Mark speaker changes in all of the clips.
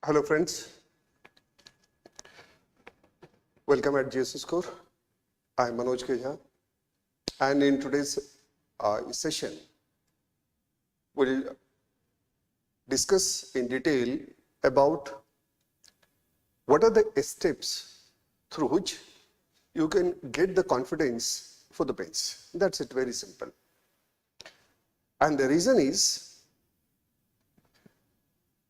Speaker 1: Hello friends, welcome at GS Score. I am Manoj Sir, and in today's session, we'll discuss in detail about what are the steps through which you can get the confidence for the mains. That's it, very simple. And the reason is,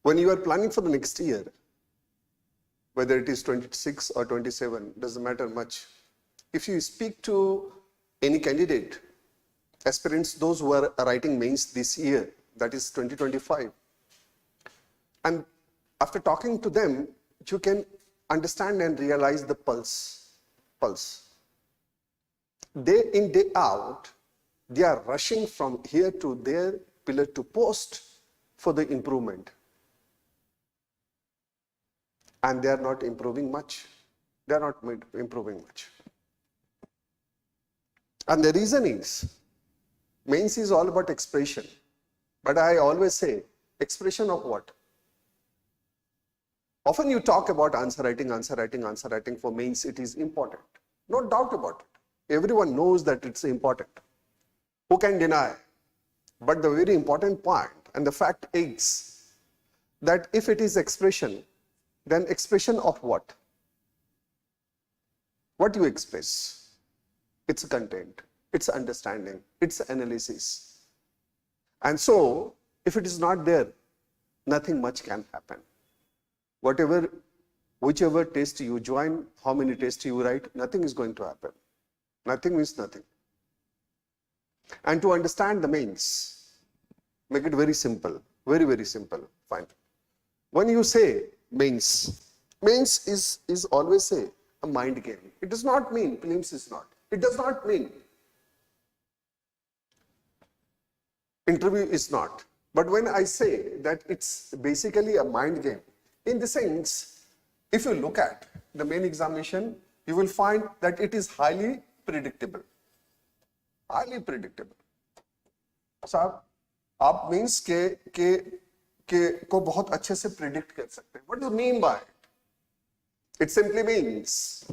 Speaker 1: when you are planning for the next year, whether it is 26 or 27, doesn't matter much. If you speak to any candidate, aspirants, those who are writing mains this year, that is 2025, and after talking to them, you can understand and realize the pulse. Day in, day out, they are rushing from here to there, pillar to post for the improvement. And they are not improving much. They are not improving much. And the reason is, mains is all about expression. But I always say, expression of what? Often you talk about answer writing for mains. It is important. No doubt about it. Everyone knows that it's important. Who can deny? But the very important point and the fact is that if it is expression, then expression of what? What you express? It's content, it's understanding, it's analysis. And so, if it is not there, nothing much can happen. Whichever test you join, how many tests you write, nothing is going to happen. Nothing means nothing. And to understand the mains, make it very simple, very, very simple. Fine. When you say mains is always a mind game. It does not mean prelims is not. It does not mean interview is not. But when I say that it's basically a mind game, in the sense, if you look at the main examination, you will find that it is highly predictable. Highly predictable. So, आप means को बहुत अच्छे से predict कर सकते हैं. What do you mean by it? It simply means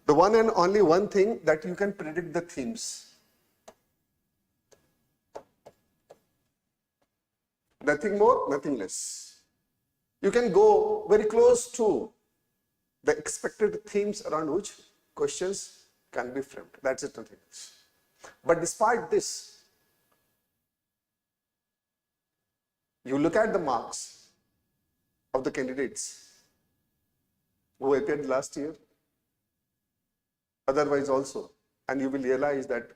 Speaker 1: the one and only one thing that you can predict the themes. Nothing more, nothing less. You can go very close to the expected themes around which questions can be framed. That's it, nothing else. But despite this, you look at the marks of the candidates who appeared last year, otherwise also, and you will realize that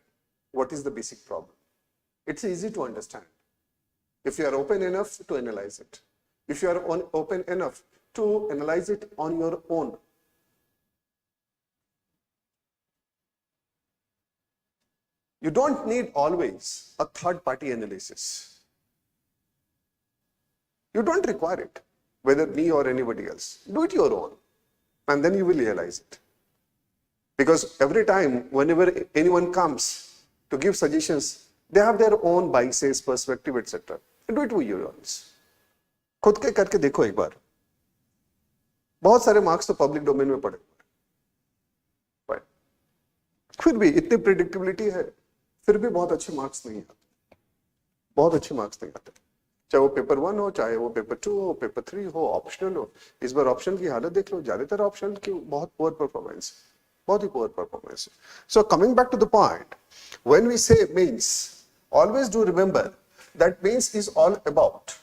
Speaker 1: what is the basic problem. It's easy to understand if you are open enough to analyze it. If you are open enough to analyze it on your own. You don't need always a third-party analysis. You don't require it, whether me or anybody else. Do it your own, and then you will realize it. Because every time, whenever anyone comes to give suggestions, they have their own biases, perspective, etc. Do it with your own. खुद के करके देखो एक बार. बहुत सारे marks तो public domain में पड़े. फिर भी इतनी प्रेडिक्टेबिलिटी है, फिर भी बहुत अच्छे मार्क्स नहीं आते. बहुत अच्छे मार्क्स नहीं आते. चाहे वो पेपर 1 हो, चाहे वो पेपर 2 हो, पेपर 3 हो, ऑप्शनल हो. इस बार ऑप्शनल की हालत देख लो, ज्यादातर ऑप्शनल की बहुत पुअर परफॉर्मेंस, बहुत ही poor performance. So coming back to the point, when we say mains, always do remember that mains is all about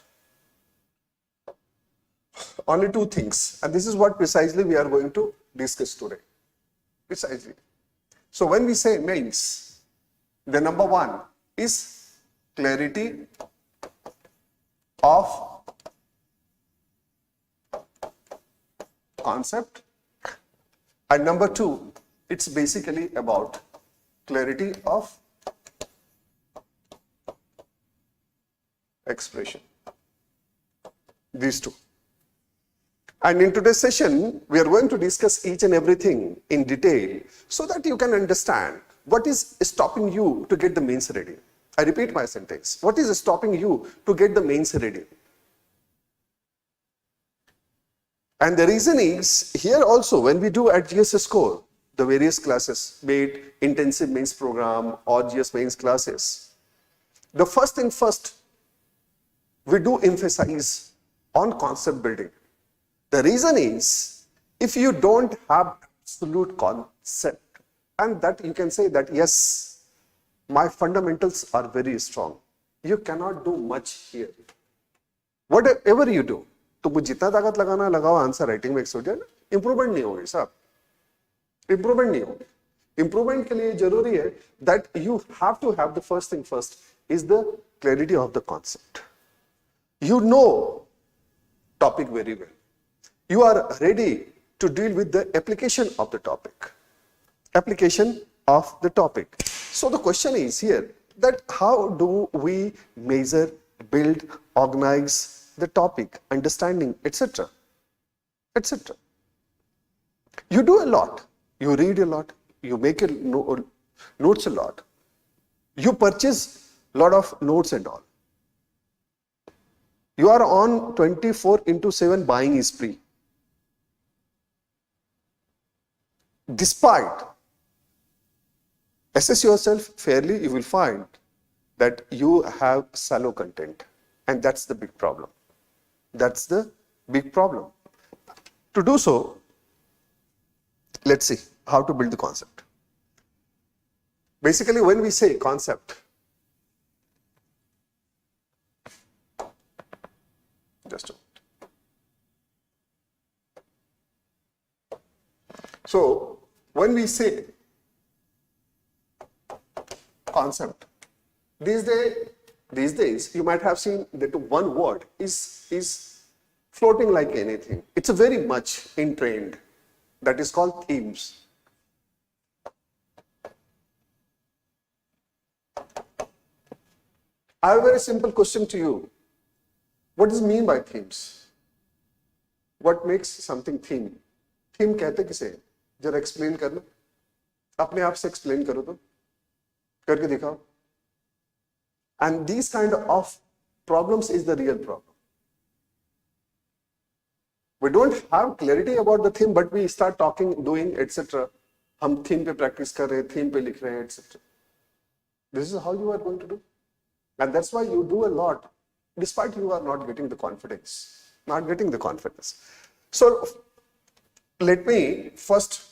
Speaker 1: only two things, and this is what precisely we are going to discuss today. Precisely. So when we say mains, the number one is clarity of concept, and number two, it's basically about clarity of expression. These two. And in today's session, we are going to discuss each and everything in detail so that you can understand what is stopping you to get the mains ready. I repeat my sentence. What is stopping you to get the mains ready? And the reason is, here also when we do at GS score, the various classes, be it intensive mains program or GS mains classes, the first thing first, we do emphasize on concept building. The reason is, if you don't have absolute concept, and that you can say that yes, my fundamentals are very strong, you cannot do much here. Whatever you do, तुमको जितना ताकत लगाना लगाओ answer writing में 100, improvement नहीं होगी साहब, improvement नहीं होगी. इंप्रूवमेंट के लिए जरूरी है that you have to have the first thing first is the clarity of the concept. You know topic very well. You are ready to deal with the application of the topic. Application of the topic. So the question is here that how do we measure, build, organize the topic, understanding, etc. etc. You do a lot. You read a lot. You make notes a lot. You purchase a lot of notes and all. You are on 24/7 buying spree. Despite, assess yourself fairly, you will find that you have shallow content, and that's the big problem. That's the big problem. To do so, let's see how to build the concept. Basically, when we say concept, just a minute. So, when we say concept, these days you might have seen that one word is floating like anything. It's a very much in trend. That is called themes. I have a very simple question to you. What does it mean by themes? What makes something theme? Theme कहते किसे? जरा explain करना. अपने आप से explain करो तो. करके दिखाओ. And these kind of problems is the real problem. We don't have clarity about the theme, but we start talking, doing, etc. हम theme पे practice कर रहे हैं, theme पे लिख रहे हैं, etc. This is how you are going to do. And that's why you do a lot, despite you are not getting the confidence. So, let me first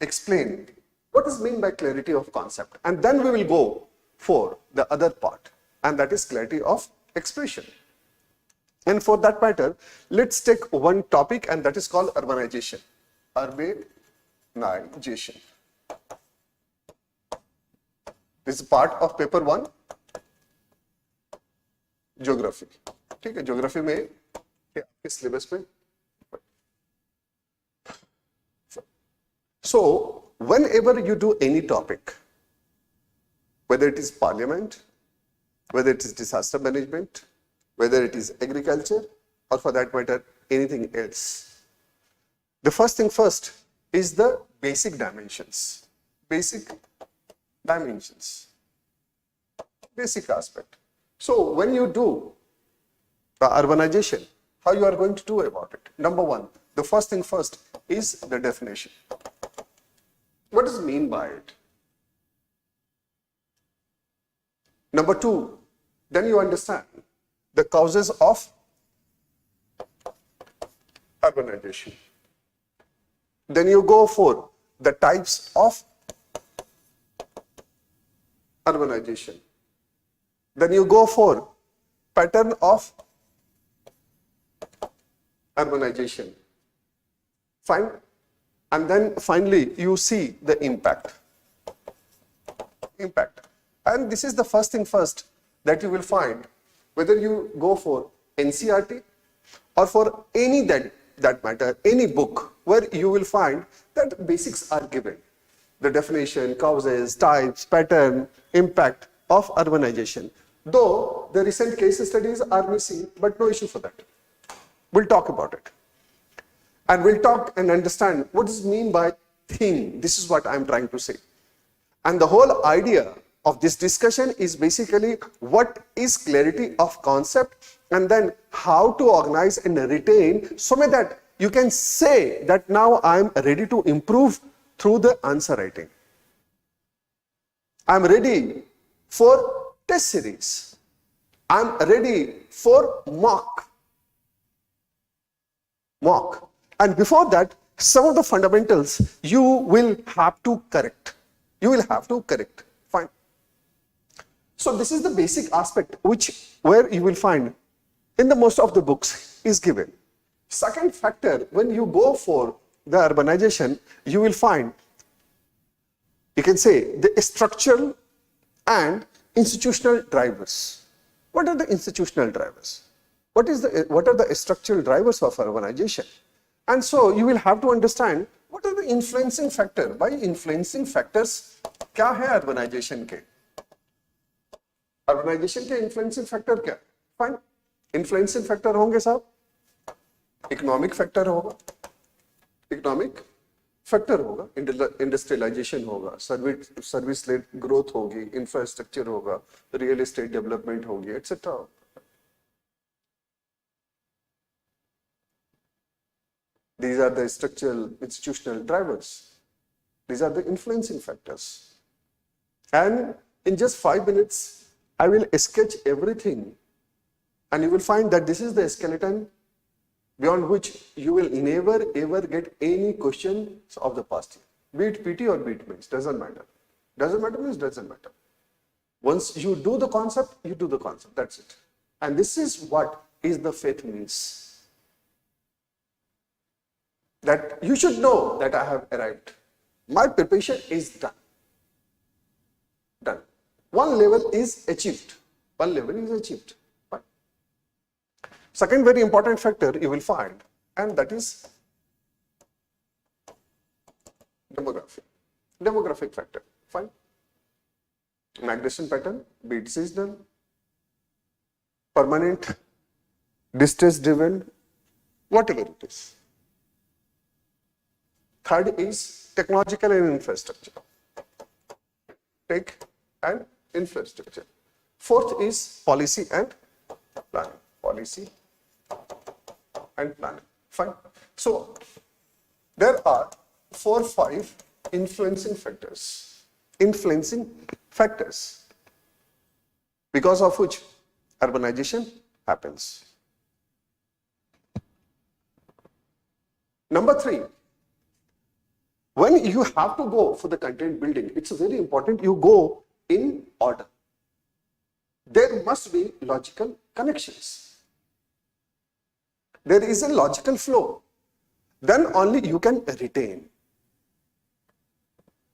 Speaker 1: explain what is meant by clarity of concept. And then we will go for the other part, and that is clarity of expression. And for that matter, let's take one topic, and that is called urbanization. Urbanization. This is part of paper 1. Geography. ठीक है, geography में आपके syllabus में. So, whenever you do any topic, whether it is parliament, whether it is disaster management, whether it is agriculture, or for that matter, anything else, the first thing first is the basic dimensions. Basic aspect. So, when you do the urbanization, how you are going to do about it? Number one, the first thing first is the definition. What does it mean by it? Number two, then you understand the causes of urbanization. Then you go for the types of urbanization. Then you go for pattern of urbanization. Fine. And then finally you see the impact. And this is the first thing first that you will find, whether you go for NCERT or for any that matter, any book where you will find that basics are given. The definition, causes, types, pattern, impact of urbanization. Though the recent case studies are missing, but no issue for that. We'll talk about it. And we'll talk and understand what does it mean by theme. This is what I'm trying to say. And the whole idea of this discussion is basically what is clarity of concept, and then how to organize and retain so that you can say that now I am ready to improve through the answer writing. I am ready for test series. I am ready for mock. And before that, some of the fundamentals you will have to correct. Fine. So this is the basic aspect where you will find in the most of the books is given. Second factor, when you go for the urbanization, you will find, you can say, the structural and institutional drivers. What are the institutional drivers? What are the structural drivers of urbanization? And so you will have to understand what are the influencing factors. By influencing factors, क्या है urbanization के? Urbanization के influencing factor क्या? Fine. Influencing factor होंगे साहब. Economic factor होगा. Industrialisation होगा, service led growth होगी, इंफ्रास्ट्रक्चर होगा, रियल एस्टेट डेवलपमेंट होगी, etcetera. These are the structural institutional drivers. These are the influencing factors. And in just 5 minutes, I will sketch everything, and you will find that this is the skeleton beyond which you will never ever get any questions of the past year. Be it PT or be it Mains, doesn't matter. Doesn't matter means doesn't matter. Once you do the concept, you do the concept, that's it. And this is what is the faith means. That you should know that I have arrived. My preparation is done. One level is achieved. Fine. Second very important factor you will find, and that is demography. Demographic factor. Fine. Migration pattern, be it seasonal, permanent, distress driven, whatever it is. Third is technological and infrastructure. Tech and infrastructure. Fourth is policy and planning. Fine. So there are 4-5 influencing factors. Because of which urbanization happens. Number 3. When you have to go for the content building, it's very important you go in order. There must be logical connections. There is a logical flow. Then only you can retain.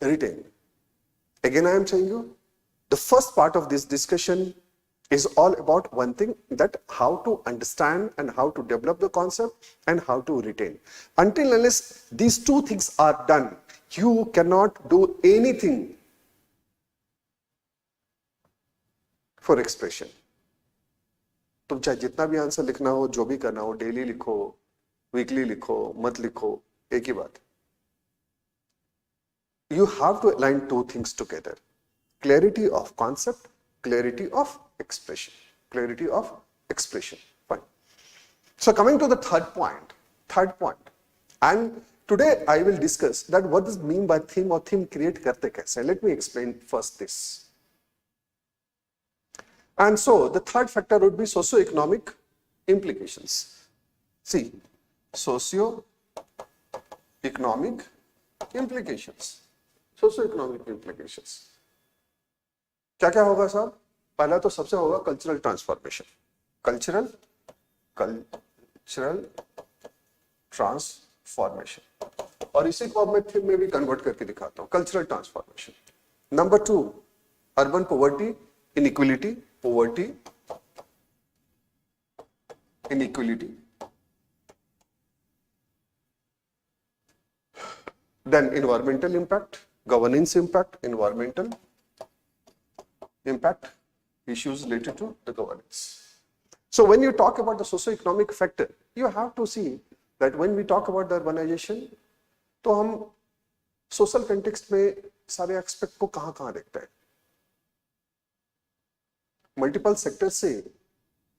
Speaker 1: Again, I am saying you, the first part of this discussion is all about one thing, that how to understand and how to develop the concept and how to retain. Until unless these two things are done, you cannot do anything for expression. तुम चाहे जितना भी answer लिखना हो, जो भी करना हो, डेली लिखो, वीकली लिखो, मत लिखो, एक ही बात. You have to align two things together. Clarity of concept, clarity of expression. Fine. So coming to the third point. And today I will discuss that what does mean by theme or theme create karte kaise. Let me explain first this. And so the third factor would be socio-economic implications. See, socio-economic implications. क्या क्या होगा साहब? पहला तो सबसे होगा cultural transformation. Cultural transformation, और इसी को अब मैं थीम में भी कन्वर्ट करके दिखाता हूं. Cultural transformation. Number 2, urban poverty, inequality. Then environmental impact, governance impact, environmental impact, issues related to the governance. So when you talk about the socio-economic factor, you have to see that when we talk about the urbanization, तो हम social context में सारे aspect को कहाँ देखते हैं? Multiple sector से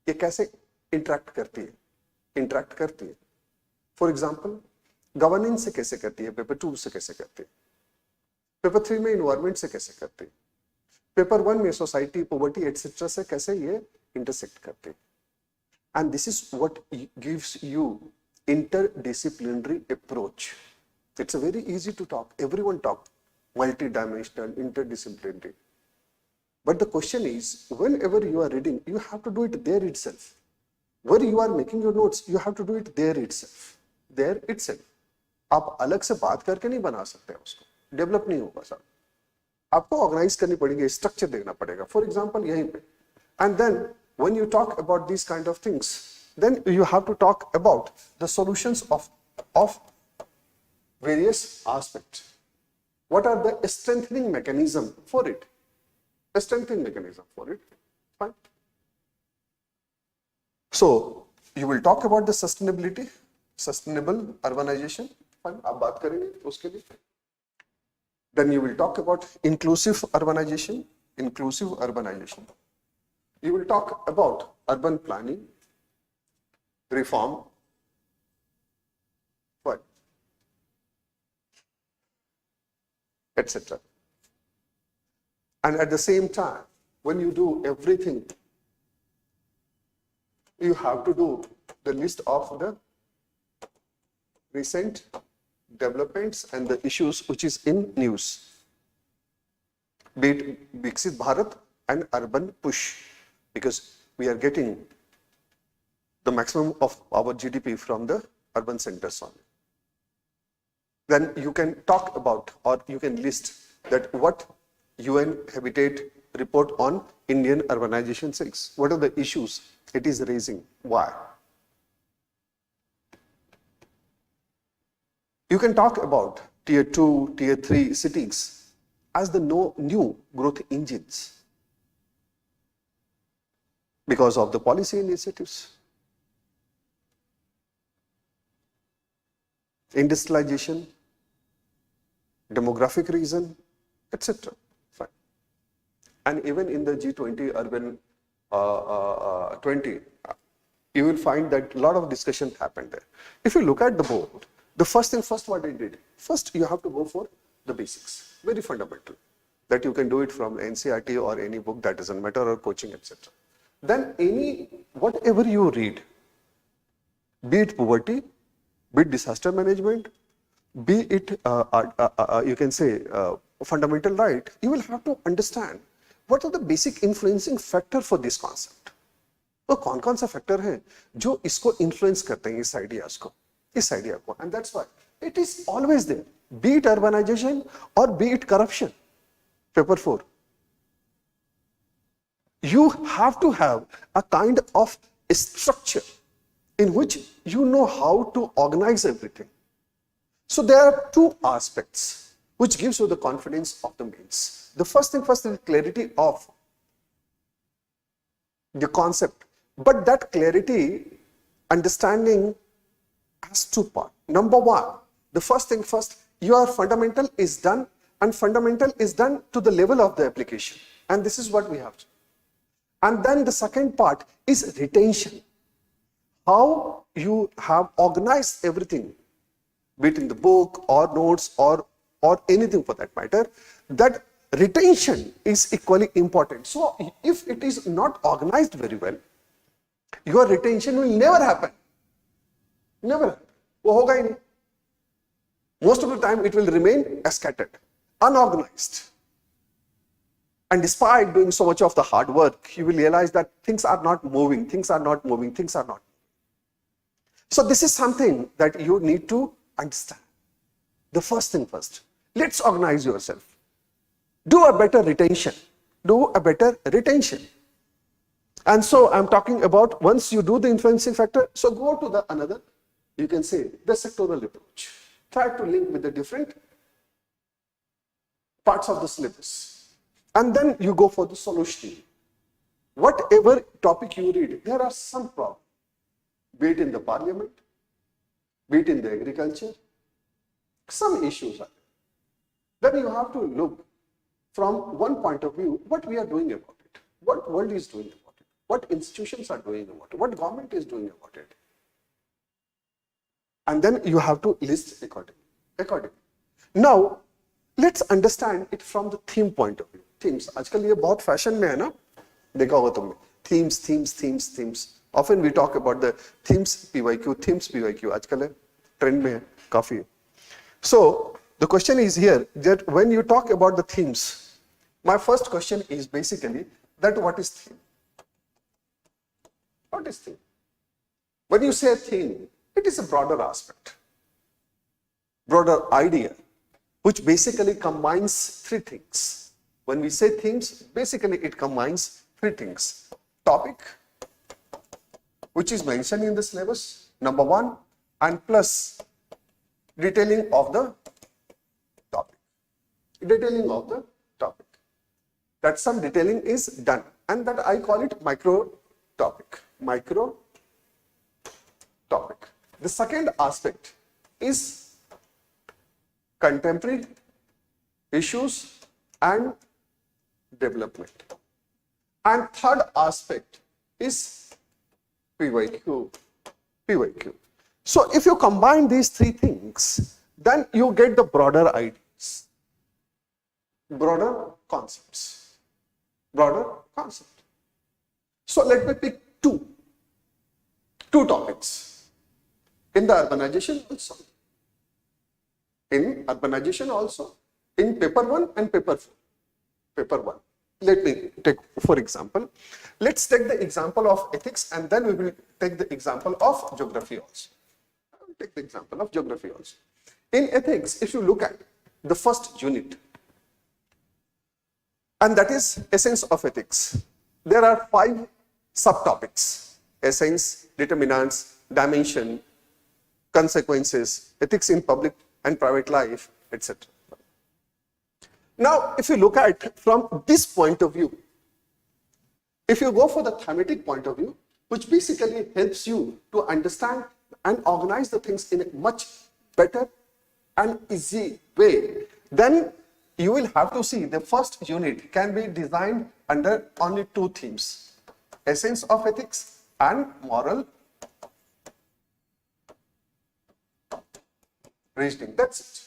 Speaker 1: ये कैसे इंटरैक्ट करती है. फॉर एग्जाम्पल गवर्नेंस से कैसे करती है, पेपर 2 से कैसे करती है, पेपर 3 में इन्वायरमेंट से कैसे करती है, पेपर 1 में सोसाइटी, पॉवर्टी एटसेट्रा से कैसे ये इंटरसेक्ट करते हैं. And this is what gives you interdisciplinary approach. It's a very easy to talk. Everyone talk multidimensional, interdisciplinary. But the question is, whenever you are reading, you have to do it there itself. Where you are making your notes, you have to do it there itself. There itself. आप अलग से बात करके नहीं बना सकते उसको, develop नहीं होगा सर. आपको ऑर्गेनाइज करनी पड़ेगी, स्ट्रक्चर देखना पड़ेगा. फॉर एग्जाम्पल यहीं पे. And then when you talk about these kind of things, then you have to talk about the solutions of various aspects. What are the strengthening mechanism for it? A strengthening mechanism for it. Fine. So you will talk about the sustainability, sustainable urbanization. Fine. आप बात करेंगे उसके लिए. Then you will talk about inclusive urbanization, inclusive urbanization. You will talk about urban planning, reform, what, etc. And at the same time, when you do everything, you have to do the list of the recent developments and the issues which is in news, be it Viksit Bharat and urban push. Because we are getting the maximum of our GDP from the urban centers only. Then you can talk about, or you can list that what UN Habitat report on Indian urbanization says. What are the issues it is raising? Why? You can talk about tier 2, tier 3 cities as the new growth engines, because of the policy initiatives, industrialization, demographic reason, etc. Fine. And even in the G20 Urban 20, you will find that a lot of discussion happened there. If you look at the board, the first thing first what I did, first you have to go for the basics, very fundamental, that you can do it from NCERT or any book, that doesn't matter, or coaching, etc. Then whatever you read, be it poverty, be it disaster management, be it you can say fundamental right, you will have to understand what are the basic influencing factor for this concept. तो कौन-कौन सा factor है जो इसको influence करते हैं, इस idea को. And that's why it is always there, be it urbanization or be it corruption. Paper 4. You have to have a kind of structure in which you know how to organize everything. So there are two aspects which gives you the confidence of the mains. The first thing first is clarity of the concept, but that clarity, understanding has two parts. Number one, the first thing first, your fundamental is done, and fundamental is done to the level of the application, and this is what we have to. And then the second part is retention. How you have organized everything, be it in the book or notes or anything for that matter, that retention is equally important. So if it is not organized very well, your retention will never happen. Never. वो होगा ही नहीं. Most of the time it will remain scattered, unorganized. And despite doing so much of the hard work, you will realize that things are not moving, things are not moving, things are not. So this is something that you need to understand. The first thing first, let's organize yourself. Do a better retention. Do a better retention. And so I'm talking about once you do the influencing factor, so go to the another, you can say the sectoral approach. Try to link with the different parts of the syllabus. And then you go for the solution. Whatever topic you read, there are some problems, be it in the parliament, be it in the agriculture, some issues are there. Then you have to look from one point of view, what we are doing about it, what world is doing about it, what institutions are doing about it, what government is doing about it. and then you have to list accordingly. Now, let's understand it from the theme point of view. Themes, आजकल ये बहुत fashion में है ना, देखा होगा तुमने. Themes. Often we talk about the themes PYQ. आजकल है, trend में है, काफी. So the question is here that when you talk about the themes, my first question is basically that what is theme? What is theme? When you say theme, it is a broader aspect, broader idea, which basically combines three things. When we say themes, basically it combines three things. Topic, which is mentioned in the syllabus, number one, and plus detailing of the topic. Detailing of the topic. That some detailing is done, and that I call it micro topic. Micro topic. The second aspect is contemporary issues and development. And third aspect is PYQ. So if you combine these three things, then you get the broader ideas, broader concepts. So let me pick two topics in the urbanization also. In paper 1 and paper 4. Paper 1. Let me take, for example, let's take the example of ethics, and then we will take the example of geography also. I will take the example of geography also. In ethics, if you look at the first unit, and that is essence of ethics, there are 5 subtopics: essence, determinants, dimension, consequences, ethics in public and private life, etc. Now, if you look at from this point of view, if you go for the thematic point of view, which basically helps you to understand and organize the things in a much better and easy way, then you will have to see the first unit can be designed under only 2 themes: essence of ethics and moral reasoning. That's it.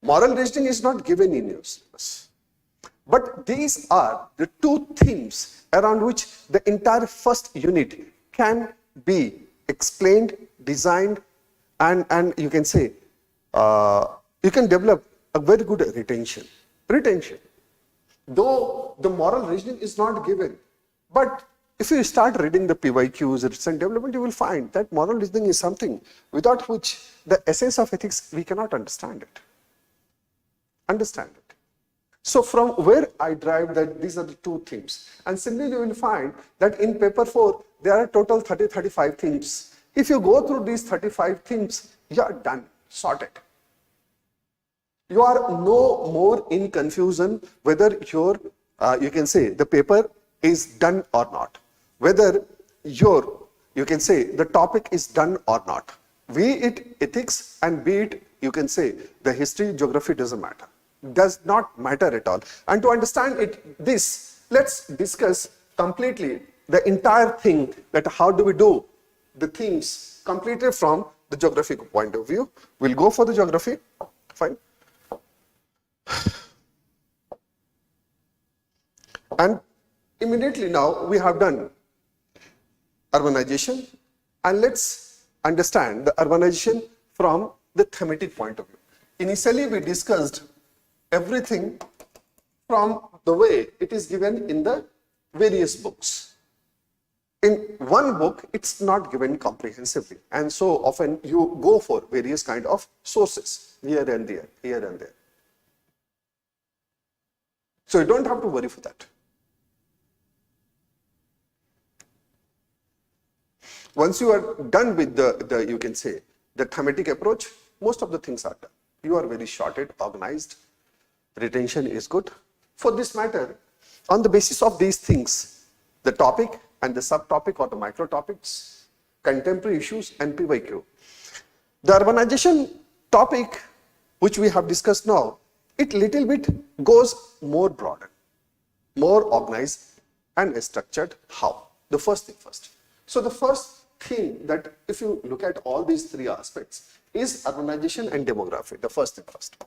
Speaker 1: Moral reasoning is not given in your syllabus. But these are the 2 themes around which the entire first unit can be explained, designed, and you can say, you can develop a very good retention. Though the moral reasoning is not given, but if you start reading the PYQs, recent development, you will find that moral reasoning is something without which the essence of ethics, we cannot understand it. So from where I derive that these are the 2 themes. And similarly, you will find that in paper 4, there are total 35 themes. If you go through these 35 themes, you are done, sorted. You are no more in confusion whether you can say the paper is done or not. Whether you can say the topic is done or not. Be it ethics and be it, you can say, the history, geography, doesn't matter. Does not matter at all. And to understand let's discuss completely the entire thing, that how do we do the themes completely from the geographic point of view. We'll go for the geography. Fine. And immediately now we have done urbanization, and let's understand the urbanization from the thematic point of view. Initially, we discussed everything from the way it is given in the various books. In one book, it's not given comprehensively, and so often you go for various kind of sources here and there. So you don't have to worry for that. Once you are done with the you can say, the thematic approach, most of the things are done. You are very sorted, organized, retention is good. For this matter, on the basis of these things, the topic and the subtopic or the micro topics, contemporary issues and PYQ. The urbanization topic, which we have discussed now, it little bit goes more broader, more organized and structured. How? The first thing first. So the first theme that if you look at all these three aspects is urbanization and demography. The first thing first.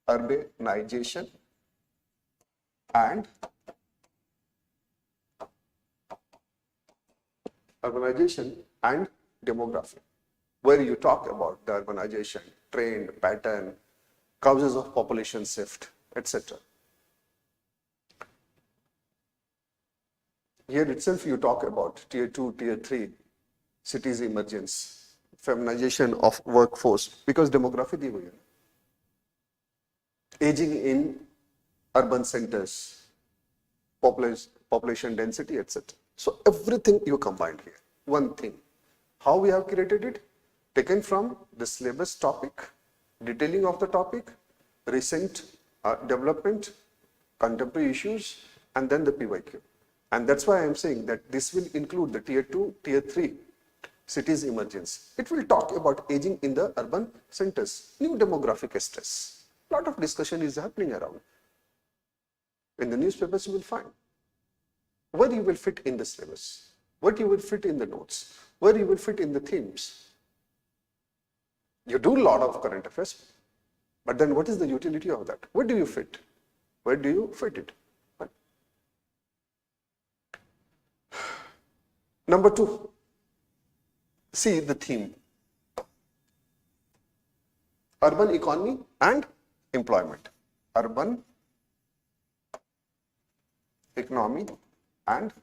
Speaker 1: Urbanization and demography, where you talk about the urbanization, trend, pattern, causes of population shift, etc. Here itself you talk about tier 2, tier 3, cities emergence, feminization of workforce, because demography दी हुई है, aging in urban centers, population density, etc. So everything you combined here, one thing. How we have created it? Taken from the syllabus topic, detailing of the topic, recent development, contemporary issues, and then the PYQ. And that's why I am saying that this will include the tier 2, tier 3 cities emergence. It will talk about aging in the urban centers, new demographic stress. A lot of discussion is happening around. In the newspapers you will find where you will fit in the syllabus, what you will fit in the notes, where you will fit in the themes. You do a lot of current affairs, but then what is the utility of that? Where do you fit? Where do you fit it? Number 2, see the theme. Urban economy and employment. Urban economy and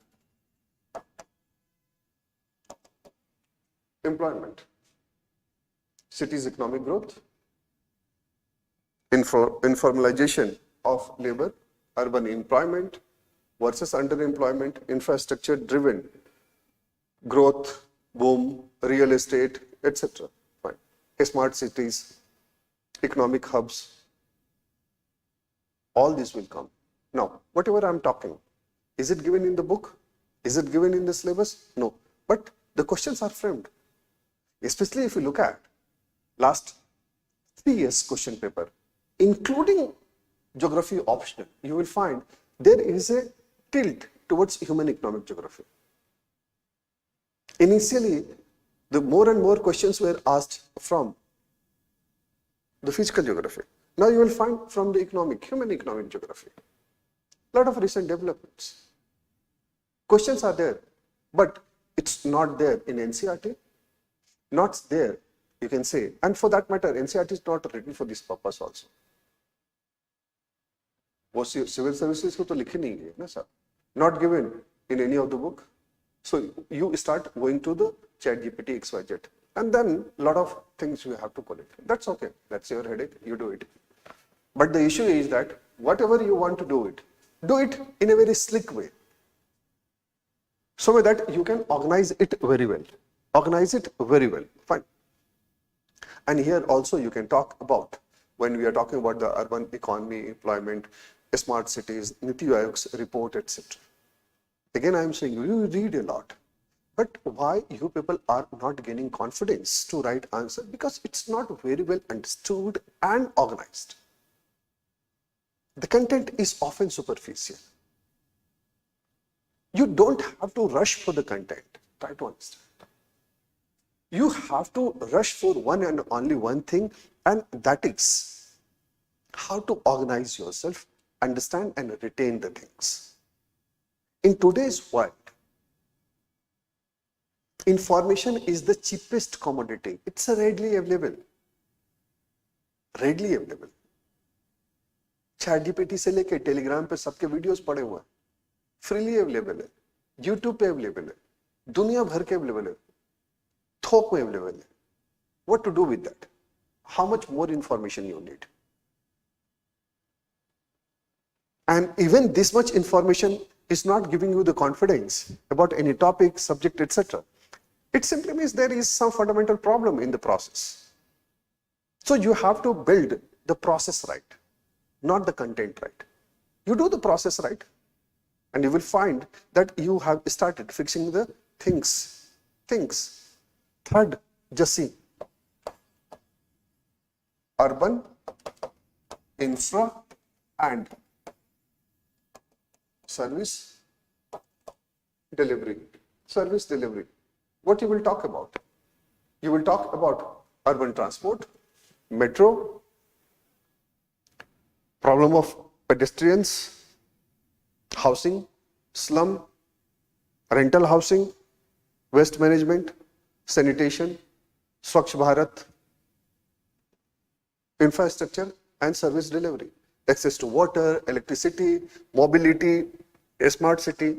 Speaker 1: employment. Cities economic growth, informalization of labor, urban employment versus underemployment, infrastructure driven growth, boom, real estate, etc. Fine. Smart cities, economic hubs, all this will come. Now, whatever I am talking, is it given in the book? Is it given in the syllabus? No. But the questions are framed. Especially if you look at last 3 years question paper, including geography optional, you will find there is a tilt towards human economic geography. Initially, the more and more questions were asked from the physical geography. Now you will find from the human economic geography. A lot of recent developments. Questions are there, but it's not there in NCERT, not there, you can say. And for that matter, NCERT is not written for this purpose also. वो civil services को तो लिखे नहीं है ना sir, not given in any of the book. So you start going to the ChatGPT XYZ, and then a lot of things you have to collect. That's okay. That's your headache. You do it. But the issue is that whatever you want to do it in a very slick way, so that you can organize it very well. Organize it very well. Fine. And here also you can talk about, when we are talking about the urban economy, employment, smart cities, Niti Aayog's report, etc. Again, I am saying you read a lot, but why you people are not gaining confidence to write answer? Because it's not very well understood and organized. The content is often superficial. You don't have to rush for the content. Try to understand. You have to rush for one and only one thing, and that is how to organize yourself, understand and retain the things. In today's world, information is the cheapest commodity. It's readily available. Readily available. ChatGPT से लेके Telegram पे सबके videos पड़े हुए हैं, freely available है, YouTube पे available है, दुनिया भर के अवेलेबल है, थोक में अवेलेबल है. What to do with that? How much more information you need? And even this much information is not giving you the confidence about any topic, subject, etc. It simply means there is some fundamental problem in the process. So you have to build the process right, not the content right. You do the process right, and you will find that you have started fixing the things. Third, just see. Urban, infra and service delivery. service delivery. What you will talk about? You will talk about urban transport, metro, problem of pedestrians, housing, slum, rental housing, waste management, sanitation, Swachh Bharat, infrastructure and service delivery, access to water, electricity, mobility, a smart city,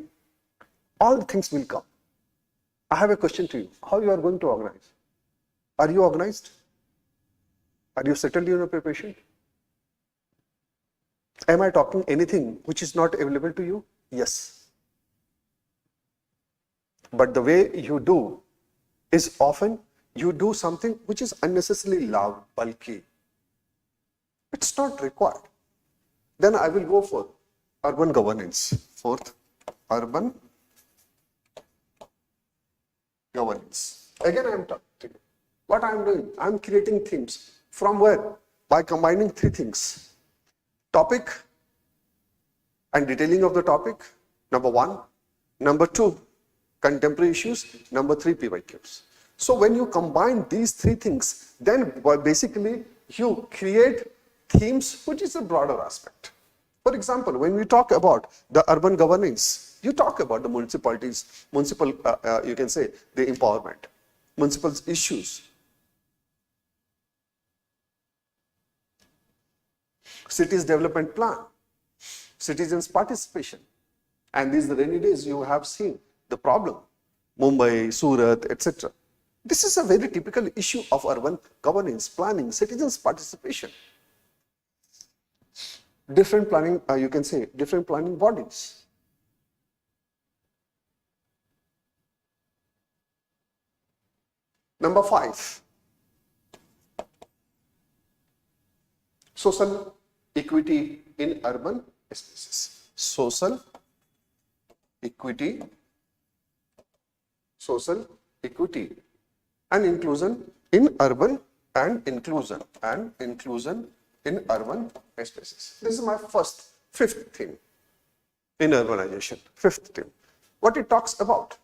Speaker 1: all the things will come. I have a question to you. How you are going to organize? Are you organized? Are you settled in your preparation? Am I talking anything which is not available to you? Yes. But the way you do is often you do something which is unnecessarily loud, bulky. It's not required. Then I will go for urban governance. Fourth, urban governance. Again, I am talking. What I am doing? I am creating themes. From where? By combining three things. Topic and detailing of the topic, number one. Number two, contemporary issues. Number three, PYQs. So when you combine these three things, then basically you create themes which is a broader aspect. For example, when we talk about the urban governance, you talk about the municipalities, you can say the empowerment, municipal issues, cities development plan, citizens participation, and these rainy days you have seen the problem, Mumbai, Surat, etc. This is a very typical issue of urban governance, planning, citizens participation. Different planning, you can say, different planning bodies. Number five, social equity in urban spaces. Social equity and inclusion in urban in urban spaces. This is my fifth theme in urbanization. Fifth theme. What it talks about?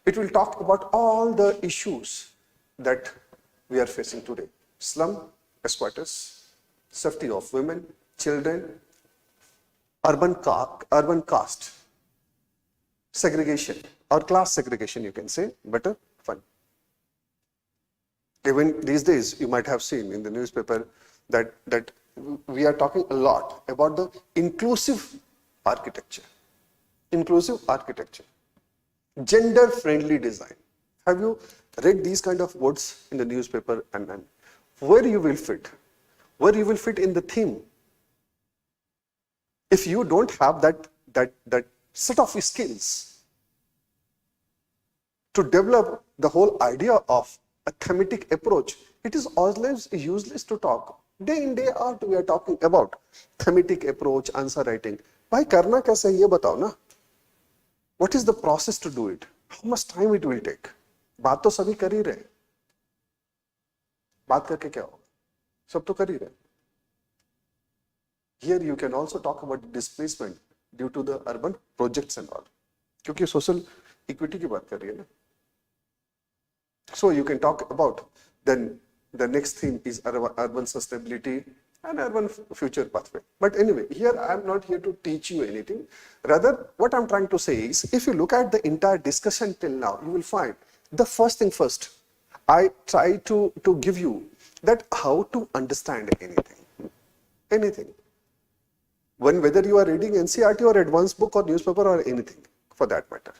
Speaker 1: It will talk about all the issues that we are facing today. Slum, squatters, safety of women, children, urban caste, segregation or class segregation, you can say, better, fine. Even these days, you might have seen in the newspaper that we are talking a lot about the inclusive architecture, gender-friendly design. Have you read these kind of words in the newspaper? And where you will fit? Where you will fit in the theme? If you don't have that set of skills to develop the whole idea of a thematic approach, it is always useless to talk. Day in, day out, we are talking about thematic approach, answer writing. Bhai, karna kaise hai, ye batao na. What is the process to do it? How much time it will take? बात तो सभी कर ही रहे, बात करके क्या होगा? सब तो कर ही रहे. Here you can also talk about displacement due to the urban projects and all, क्योंकि social equity की बात कर रही है ना. So you can talk about, then the next theme is urban sustainability and urban future pathway. But anyway, here I am not here to teach you anything. Rather, what I am trying to say is, if you look at the entire discussion till now, you will find the first thing first, I try to give you that how to understand anything. Whether you are reading NCERT or advanced book or newspaper or anything for that matter,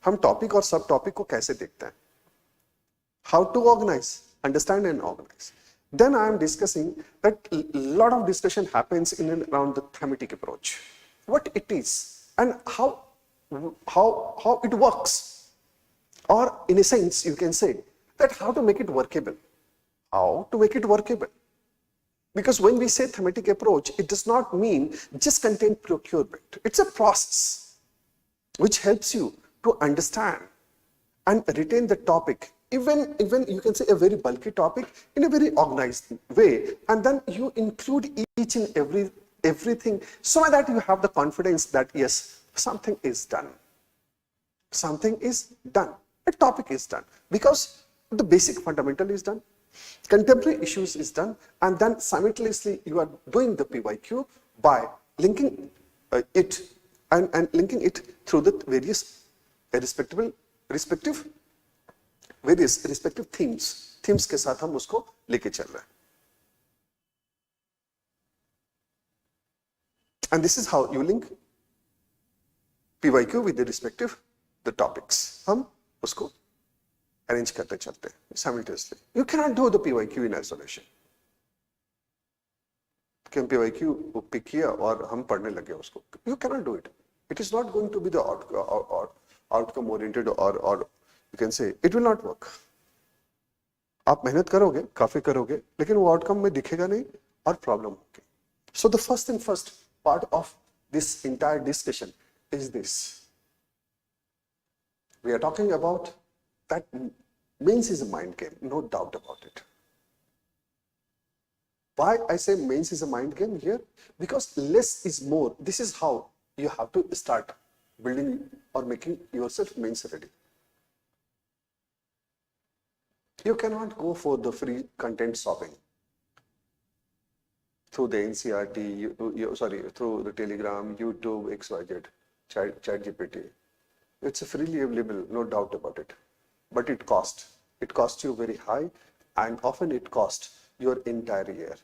Speaker 1: हम topic और sub topic को कैसे देखते हैं? How to organize, understand and organize. Then I am discussing that a lot of discussion happens in and around the thematic approach. What it is and how it works. Or in a sense, you can say that how to make it workable. How to make it workable. Because when we say thematic approach, it does not mean just content procurement. It's a process which helps you to understand and retain the topic. Even you can say a very bulky topic in a very organized way, and then you include each and everything so that you have the confidence that yes, something is done. something is done, a topic is done, because the basic fundamental is done, contemporary issues is done, and then simultaneously you are doing the PYQ by linking it and linking it through the various respective themes के साथ हम उसको लेके चल रहे हैं. And this is how you link PYQ with the respective the topics. हम उसको arrange करते चलते हैं simultaneously. You cannot do the PYQ in isolation. कि हम PYQ pick किया और हम पढ़ने लगे उसको. You cannot do it. It is not going to be the outcome oriented or you can say it will not work. आप मेहनत करोगे, काफी करोगे, लेकिन वो आउटकम में दिखेगा नहीं और प्रॉब्लम होगी. So the first part of this entire discussion is this. We are talking about that mains is a mind game, no doubt about it. Why I say mains is a mind game here? Because less is more. This is how you have to start building or making yourself mains ready. You cannot go for the free content shopping through the NCRT, through the Telegram, YouTube, XYZ, ChatGPT. It's freely available, no doubt about it. But it costs. It costs you very high, and often it costs your entire year,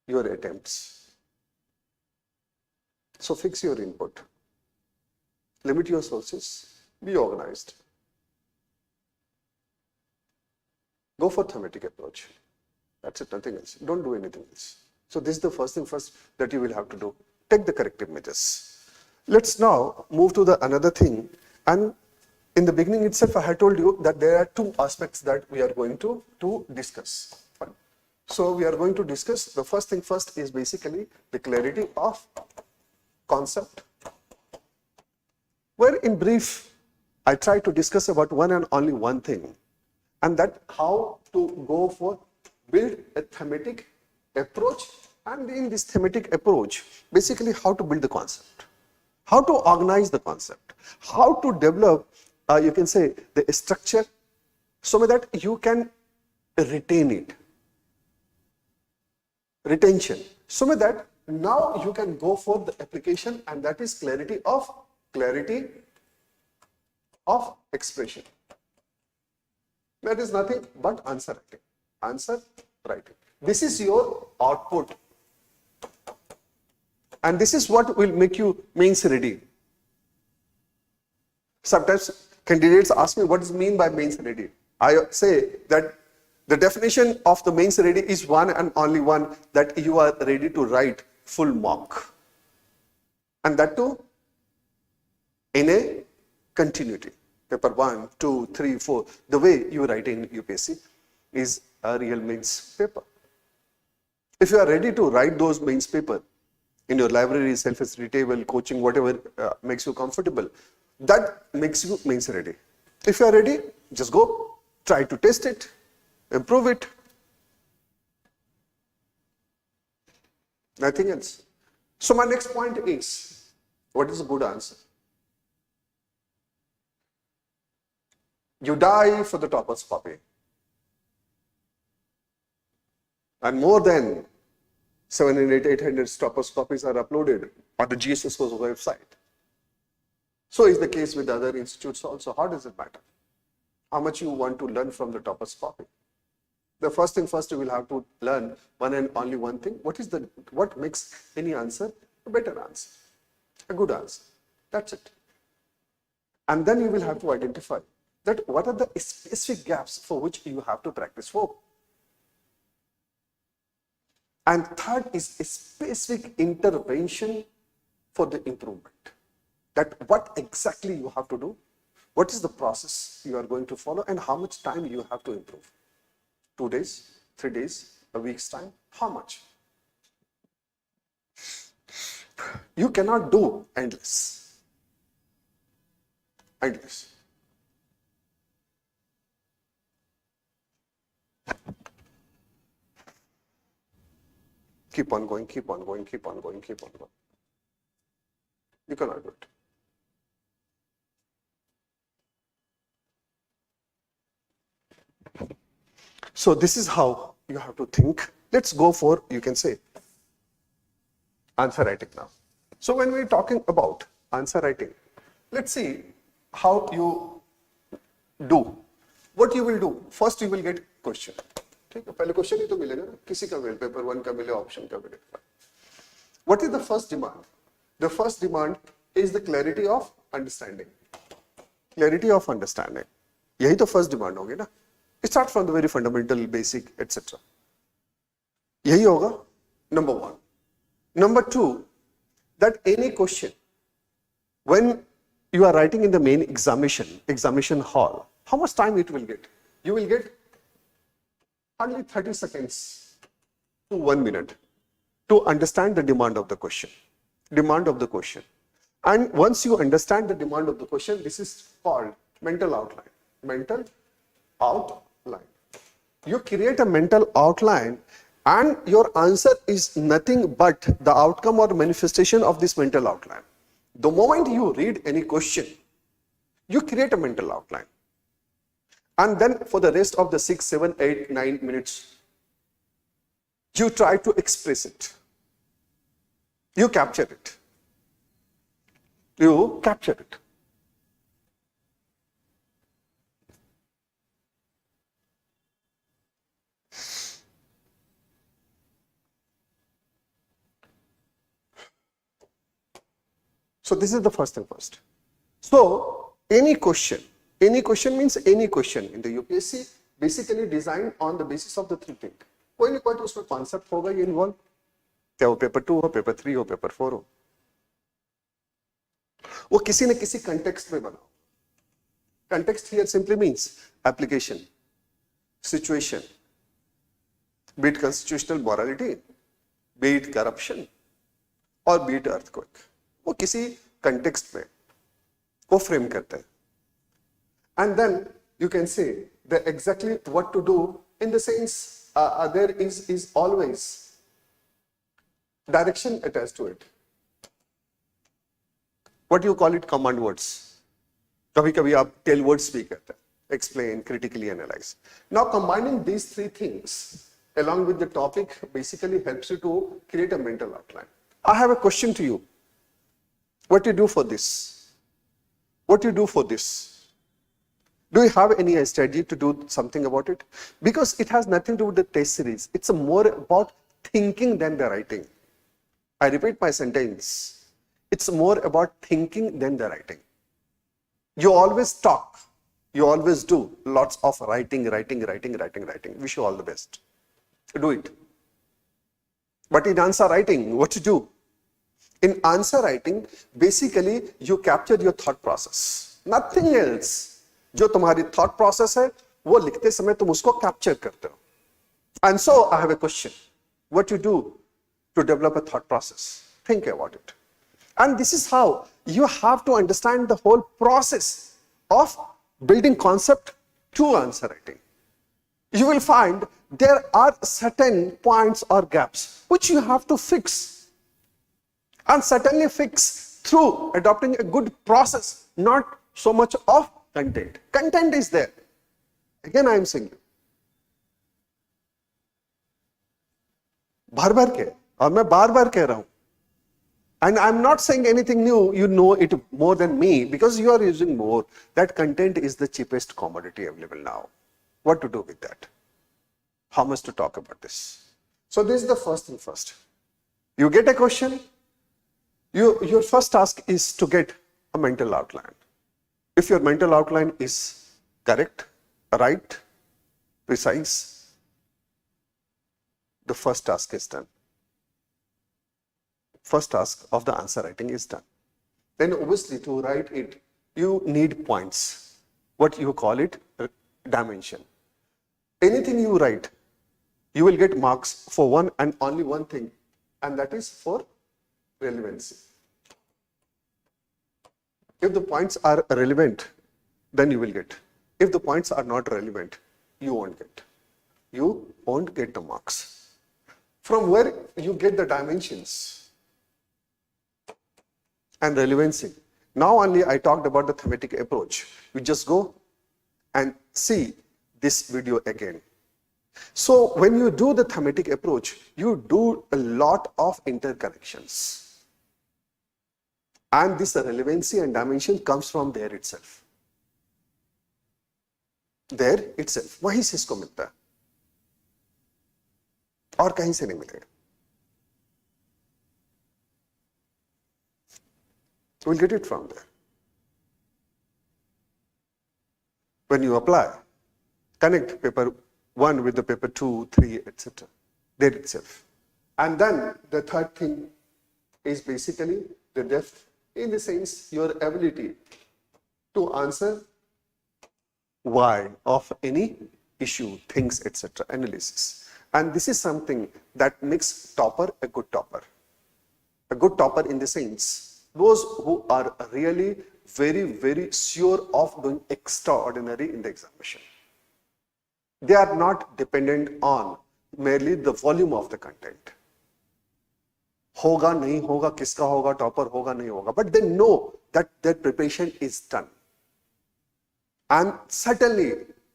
Speaker 1: your attempts. So fix your input. Limit your sources. Be organized. Go for thematic approach. That's it, nothing else. Don't do anything else. So this is the first thing that you will have to do. Take the corrective measures. Let's now move to the another thing. And in the beginning itself, I had told you that there are two aspects that we are going to discuss. Fine. So we are going to discuss, the first thing first is basically the clarity of concept. Where in brief, I try to discuss about one and only one thing. And that how to go for build a thematic approach, and in this thematic approach, basically how to build the concept, how to organize the concept, how to develop, you can say, the structure so that you can retain it, retention, so that now you can go for the application, and that is clarity of expression. That is nothing but answer writing. Answer writing. This is your output. And this is what will make you mains ready. Sometimes candidates ask me what is mean by mains ready. I say that the definition of the mains ready is one and only one, that you are ready to write full mock. And that too in a continuity. Paper 1, 2, 3, 4, the way you write in UPSC is a real mains paper. If you are ready to write those mains paper in your library, self-study table, coaching, whatever makes you comfortable, that makes you mains ready. If you are ready, just go, try to test it, improve it. Nothing else. So my next point is, what is a good answer? You die for the topper's copy. And more than 700, 800 topper's copies are uploaded on the GSSO's website. So is the case with other institutes also. How does it matter? How much you want to learn from the topper's copy? The first thing first, you will have to learn one and only one thing. What makes any answer a better answer, a good answer? That's it. And then you will have to identify that what are the specific gaps for which you have to practice for. And third is a specific intervention for the improvement. That what exactly you have to do, what is the process you are going to follow, and how much time you have to improve. 2 days, 3 days, a week's time, how much? You cannot do endless. Endless. Keep on going, keep on going, keep on going, keep on going. You cannot do it. So this is how you have to think. Let's go for, you can say, answer writing now. So when we're talking about answer writing, let's see how you do. What you will do, first you will get question. ठीक है, पहले question ही तो मिलेगा ना, किसी का मिले, paper 1 का मिले, ऑप्शन का मिले. What is the first demand? The first demand is the clarity of understanding. Clarity of understanding. यही तो first demand होगी ना. Start from the very fundamental, basic, etc. यही होगा. Number 1. Number 2, that any question, when you are writing in the main examination hall, how much time it will get? You will get hardly 30 seconds to 1 minute to understand the demand of the question. Demand of the question. And once you understand the demand of the question, this is called mental outline. Mental outline. You create a mental outline and your answer is nothing but the outcome or manifestation of this mental outline. The moment you read any question, you create a mental outline. And then for the rest of the 6, 7, 8, 9 minutes, you try to express it. You capture it. You capture it. So this is the first thing first. So any question means any question in the UPSC basically designed on the basis of the 3 things. कोई नहीं कोई तो उसमें concept होगा ये involve. क्या वो paper 2 हो, पेपर 3 हो, पेपर 4 हो, वो किसी न किसी context में बनाओ. Context here simply means application, situation, be it constitutional morality, be it corruption, or be it earthquake. वो किसी context में वो frame करते हैं. And then you can say that exactly what to do in the sense there is always direction attached to it. What you call it command words. कभी कभी आप tell words भी कहते हैं. Explain, critically analyze. Now combining these 3 things along with the topic basically helps you to create a mental outline. I have a question to you. What do you do for this? What do you do for this? Do you have any strategy to do something about it? Because it has nothing to do with the test series. It's more about thinking than the writing. I repeat my sentence. It's more about thinking than the writing. You always talk. You always do lots of writing. Wish you all the best. Do it. But in answer writing, what to do? In answer writing, basically you capture your thought process. Nothing else. जो तुम्हारी thought process है, वो लिखते समय तुम उसको capture करते हो. And so I have a question. What you do to develop a thought process? Think about it. And this is how you have to understand the whole process of building concept to answer writing. You will find there are certain points or gaps which you have to fix. And certainly fix through adopting a good process, not so much of content. Content is there. Again, I am saying you. बार-बार के, और मैं बार-बार कह रहा हूं. And I am not saying anything new, you know it more than me because you are using more. That content is the cheapest commodity available now. What to do with that? How much to talk about this? So this is the first thing first. You get a question, your first task is to get a mental outline. If your mental outline is correct, right, precise, the first task is done. First task of the answer writing is done. Then obviously to write it, you need points. What you call it, dimension. Anything you write, you will get marks for one and only one thing, and that is for relevancy. If the points are relevant, then you will get. If the points are not relevant, you won't get. You won't get the marks. From where you get the dimensions and relevancy. Now only I talked about the thematic approach. You just go and see this video again. So when you do the thematic approach, you do a lot of interconnections. And this relevancy and dimension comes from there itself. There itself. वहीं से इसको मिलता है और कहीं से नहीं मिलेगा. We'll get it from there. When you apply, connect paper 1 with the paper 2, 3, etc. There itself. And then the third thing is basically the depth, in the sense your ability to answer why of any issue, things, etc. analysis. And this is something that makes topper a good topper. A good topper in the sense, those who are really very, very sure of doing extraordinary in the examination. They are not dependent on merely the volume of the content. Hoga, nahi hoga, kiska hoga, topper hoga, nahi hoga. But they know that their preparation is done. And certainly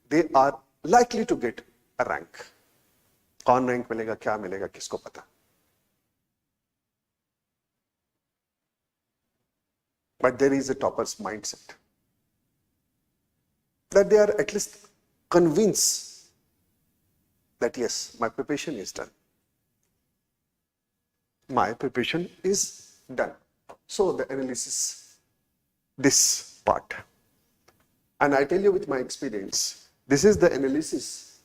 Speaker 1: they are likely to get a rank. Kaun rank milega, kya milega, kisko pata. But there is a topper's mindset. That they are at least convinced that yes, my preparation is done. My preparation is done. So the analysis, this part. And I tell you with my experience, this is the analysis,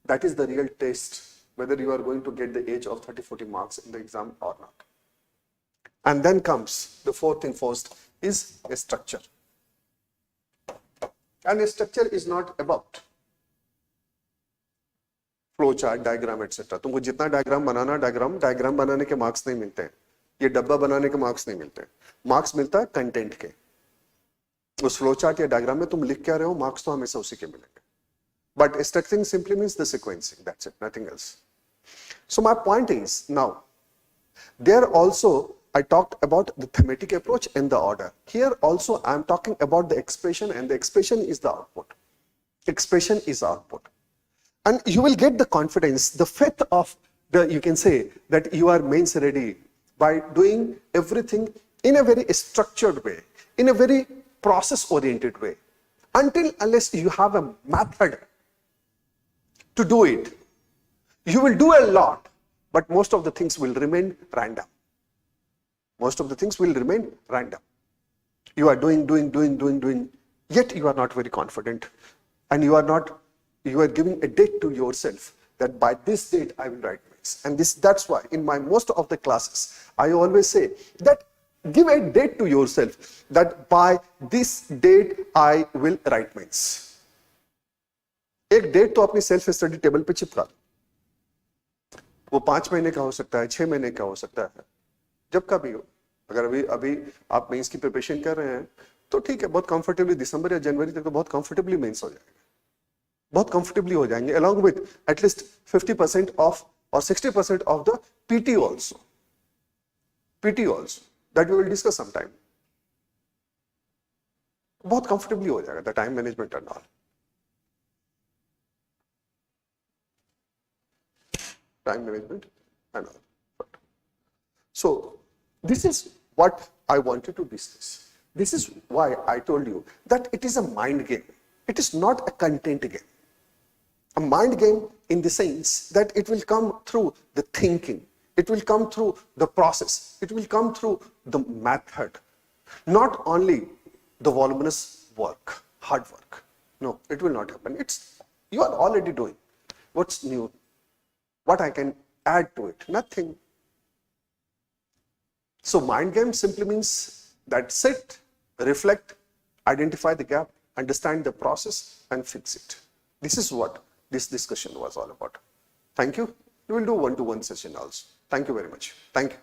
Speaker 1: that is the real test, whether you are going to get the age of 30-40 marks in the exam or not. And then comes the fourth thing first is a structure. And a structure is not about flow chart, diagram etcetera. तुमको जितना diagram बनाना, diagram बनाने के marks नहीं मिलते हैं. ये डब्बा बनाने के मार्क्स नहीं मिलते हैं. मार्क्स मिलता है कंटेंट के. उस फ्लो चार्ट या डायग्राम में तुम लिख क्या रहे हो, मार्क्स तो हमेशा उसी के मिलेंगे. But structuring simply means the sequencing, that's it, nothing else. So my point is now there also I talked about the thematic approach and the order. Here also I am talking about the expression, and the expression is the output. Expression is output. And you will get the confidence, the faith of the, you can say that you are mains ready by doing everything in a very structured way, in a very process oriented way. Until unless you have a method to do it, you will do a lot, but most of the things will remain random. Most of the things will remain random. You are doing, yet you are not very confident. And you are giving a date to yourself that by this date I will write mains. And that's why in my most of the classes, I always say that give a date to yourself that by this date I will write mains. एक date तो अपनी self study table पे चिपका दो. वो 5 महीने का हो सकता है, 6 महीने का हो सकता है, जब का भी हो. अगर अभी आप मेंस की प्रिपरेशन कर रहे हैं तो ठीक है, बहुत कंफर्टेबली दिसंबर या जनवरी तक तो बहुत कंफर्टेबली मेंस हो जाएंगे, बहुत कंफर्टेबली हो जाएंगे, along with at least 50% of or 60% of the PT also that we will discuss sometime. बहुत कंफर्टेबली हो जाएगा, the time management and all. Time management and all. So this is what I wanted to discuss. This is why I told you that it is a mind game. It is not a content game. A mind game in the sense that it will come through the thinking. It will come through the process. It will come through the method. Not only the voluminous work, hard work. No, it will not happen. You are already doing. What's new? What I can add to it? Nothing. So mind game simply means that sit, reflect, identify the gap, understand the process and fix it. This is what this discussion was all about. Thank you. We will do one-to-one session also. Thank you very much. Thank you.